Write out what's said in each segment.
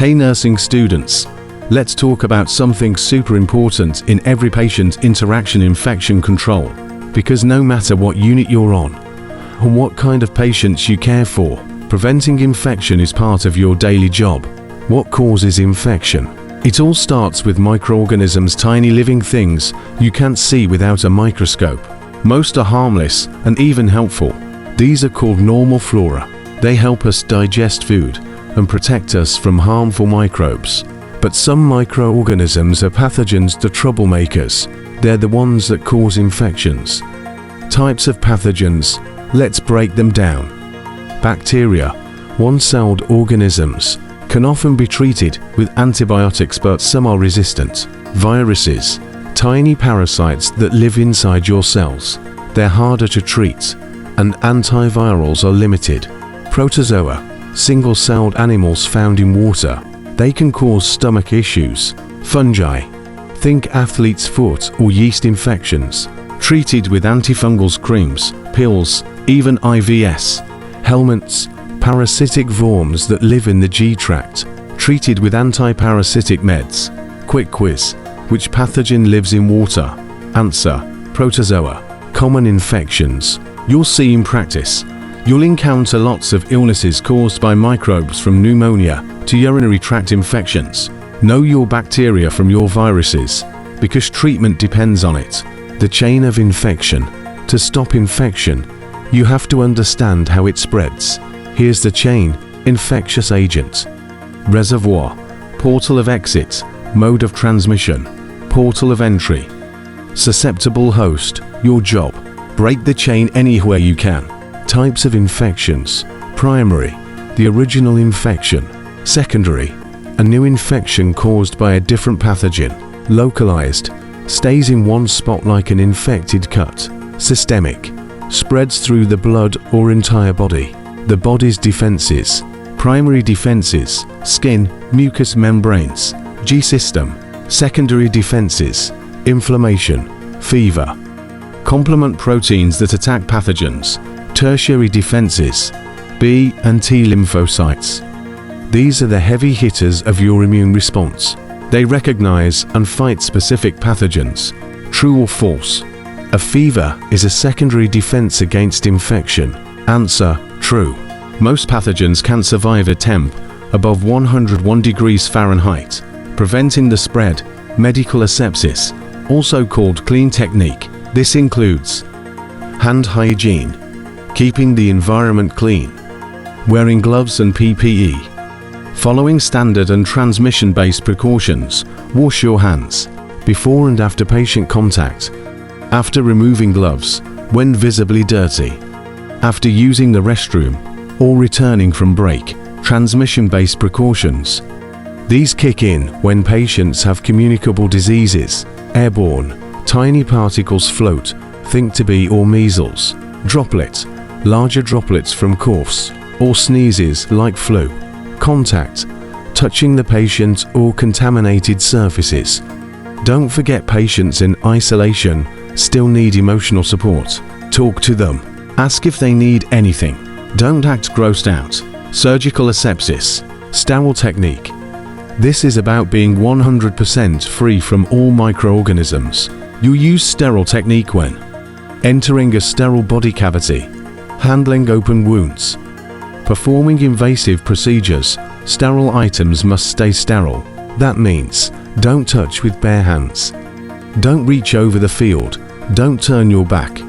Hey nursing students, let's talk about something super important in every patient interaction: infection control. Because no matter what unit you're on, or what kind of patients you care for, preventing infection is part of your daily job. What causes infection? It all starts with microorganisms, tiny living things you can't see without a microscope. Most are harmless and even helpful. These are called normal flora. They help us digest food and protect us from harmful microbes. But some microorganisms are pathogens, the troublemakers. They're the ones that cause infections. Types of pathogens, let's break them down. Bacteria, one-celled organisms, can often be treated with antibiotics, but some are resistant. Viruses, tiny parasites that live inside your cells. They're harder to treat, and antivirals are limited. Protozoa, single-celled animals found in water. They can cause stomach issues. Fungi, think athlete's foot or yeast infections, treated with antifungals, creams, pills, even IVs. Helminths, parasitic worms that live in the G-tract, treated with anti-parasitic meds. Quick quiz: which pathogen lives in water? Answer: protozoa. Common infections. You'll see in practice. You'll encounter lots of illnesses caused by microbes, from pneumonia to urinary tract infections. Know your bacteria from your viruses, because treatment depends on it. The chain of infection. To stop infection, you have to understand how it spreads. Here's the chain: infectious agent, reservoir, portal of exit, mode of transmission, portal of entry, susceptible host. Your job: break the chain anywhere you can. Types of infections: primary, the original infection; secondary, a new infection caused by a different pathogen; localized, stays in one spot like an infected cut; systemic, spreads through the blood or entire body. The body's defenses. Primary defenses: skin, mucous membranes, G system. Secondary defenses: inflammation, fever. Complement proteins that attack pathogens. Tertiary defenses: B and T lymphocytes. These are the heavy hitters of your immune response. They recognize and fight specific pathogens. True or false? A fever is a secondary defense against infection. Answer: true. Most pathogens can't survive a temp above 101 degrees Fahrenheit, preventing the spread. Medical asepsis, also called clean technique. This includes hand hygiene, keeping the environment clean, wearing gloves and PPE, following standard and transmission-based precautions. Wash your hands before and after patient contact, after removing gloves when visibly dirty, after using the restroom or returning from break. Transmission-based precautions. These kick in when patients have communicable diseases, airborne, tiny particles float, think TB or measles, droplet, larger droplets from coughs or sneezes like flu. Contact, touching the patient or contaminated surfaces. Don't forget, patients in isolation still need emotional support. Talk to them. Ask if they need anything. Don't act grossed out. Surgical asepsis, sterile technique. This is about being 100% free from all microorganisms. You use sterile technique when entering a sterile body cavity, handling open wounds, performing invasive procedures. Sterile items must stay sterile. That means don't touch with bare hands. Don't reach over the field. Don't turn your back.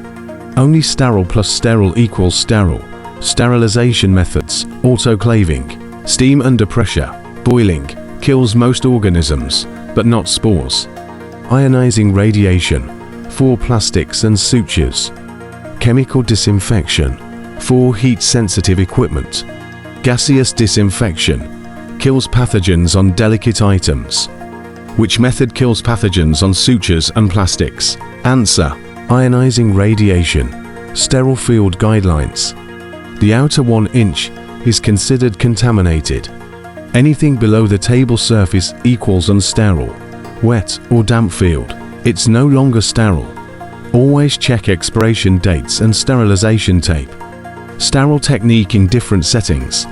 Only sterile plus sterile equals sterile. Sterilization methods: autoclaving, steam under pressure, boiling, kills most organisms, but not spores. Ionizing radiation, for plastics and sutures. Chemical disinfection, for heat-sensitive equipment. Gaseous disinfection, kills pathogens on delicate items. Which method kills pathogens on sutures and plastics? Answer: ionizing radiation. Sterile field guidelines. The outer 1 inch is considered contaminated. Anything below the table surface equals unsterile. Wet or damp field, it's no longer sterile. Always check expiration dates and sterilization tape. Sterile technique in different settings.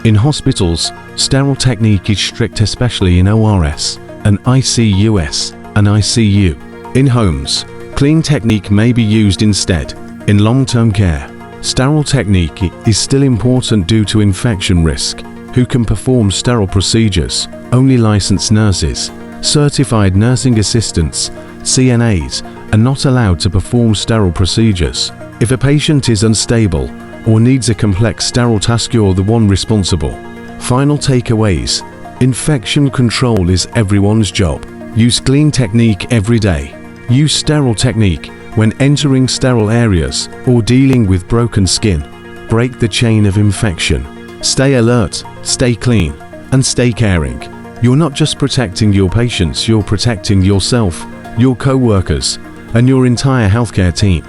In hospitals, Sterile technique is strict, especially in ORS and ICUS and ICU. In homes, clean technique may be used instead. In long-term care, sterile technique is still important due to infection risk. Who can perform sterile procedures? Only licensed nurses, certified nursing assistants, CNAs, are not allowed to perform sterile procedures. If a patient is unstable or needs a complex sterile task, you're the one responsible. Final takeaways. Infection control is everyone's job. Use clean technique every day. Use sterile technique when entering sterile areas or dealing with broken skin. Break the chain of infection. Stay alert, stay clean, and stay caring. You're not just protecting your patients, you're protecting yourself, your co-workers, and your entire healthcare team.